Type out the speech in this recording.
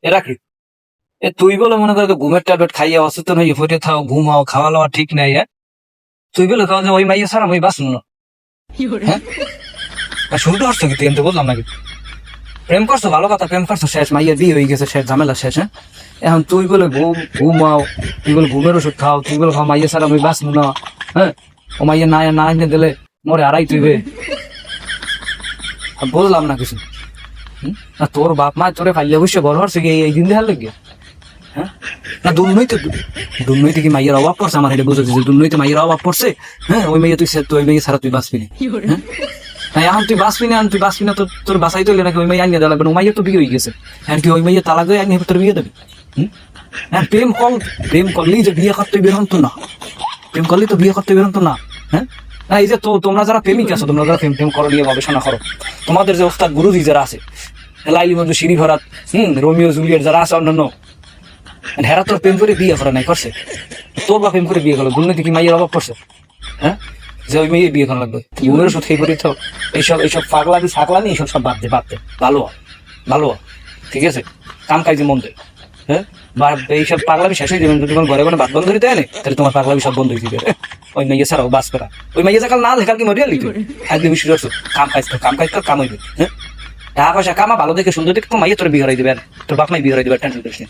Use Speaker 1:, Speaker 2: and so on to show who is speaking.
Speaker 1: এরা কি তুই বলে মনে কর ঘুমের ট্যাবলেট খাইয়া অসচেতন হয়ে ফুটে থাও, ঘুমাও, খাওয়া দাওয়া ঠিক নাই। তুই বলে খাওয়া যে ওই মাইয়া ছাড়া আমি বাঁচব না। হ্যাঁ, শুনতে পারছো কি? তুই আমি তো বললাম নাকি প্রেম করছো, ভালো কথা, প্রেম করছো, শেষ, মাইয়া বিয়ে হয়ে গেছে, শেষ, ঝামেলা শেষ। হ্যাঁ, এখন তুই বলে ঘুমাও, তুই বলে ঘুমের ওষুধ খাও, তুই বলে খাও মাইয়া ছাড়া আমি বাঁচবো না। হ্যাঁ, ও মাইয়া না এনে দিলে মরে আড়াই তুইবে। বললাম না কিছু। না তোর বাপ মা তোরে ফাইলে বসে ঘর হচ্ছে এই দিন দেখার লেগে। হ্যাঁ, না দুর্নৈতে কি মাইয়ের অভাব পড়ছে? আমার এটা বুঝেছি যে দুর্নৈতে মাইয়ের অভাব পড়ছে। হ্যাঁ, ওই মেয়ে ওই মেয়ে ছাড়া তুই বাঁচবি না। হ্যাঁ, এখন তুই বাঁচবি না, তোর বাসাই তো নাকি ওই মেয়ে আনিয়ে দেওয়া লাগবে। ওই মাইয়া তো বিয়ে হয়ে গেছে, হ্যাঁ, কি ওই মেয়ে তালাক হয়ে আনিয়ে তোর বিয়ে দেবে? হ্যাঁ, প্রেম করলেই যে বিয়ে করতে বেরন্ত না, প্রেম করলেই তো বিয়ে করতে বেরন্ত না। হ্যাঁ, না এই যে তোমরা যারা প্রেমিক আছো, তোমরা যারা প্রেম করো নিয়ে গবেষণা করো, তোমাদের যে ওস্তাদ গুরুজি যারা আছে, Laili Manju, Siri ভরাত, Romeo Juliet যারা আছে অন্যান্য, হেরা তোর প্রেম করে বিয়ে করা নাই, করছে? তোর বা প্রেম করে বিয়ে করলো? দুর্নীতি কি মাইয়ের অভাব করছে? হ্যাঁ, যে ওই মেয়ে বিয়ে করা লাগবে? ঘুমের ওষুধ খেয়ে পড়ি তো এইসব ফাগলামি এইসব সব বাদ দে। ভালো ঠিক আছে, কাম কাজে মন দে। হ্যাঁ, এইসব পাগলামি শেষ হয়ে যাবে। যদি তোমার ঘরে বাদ বন্ধ করে দেয় তাহলে তোমার পাগলামি সব বন্ধ হয়ে যাবে। ওই মেয়ে ছাড়াও বাস করা, ওই মেয়ে কাল না লেখাল কি মরিয়া লিখবে? একদিন বেশি করছো, কাম কাম হইবে। হ্যাঁ, টাকা পয়সা কামা, ভালো দেখে সুন্দর দেখে তো মাইয়া তোর বিয়ে হয়ে দেবে, তোর বাপ মাই বিয়ে হয়ে দেবে, টেনশন করিস না।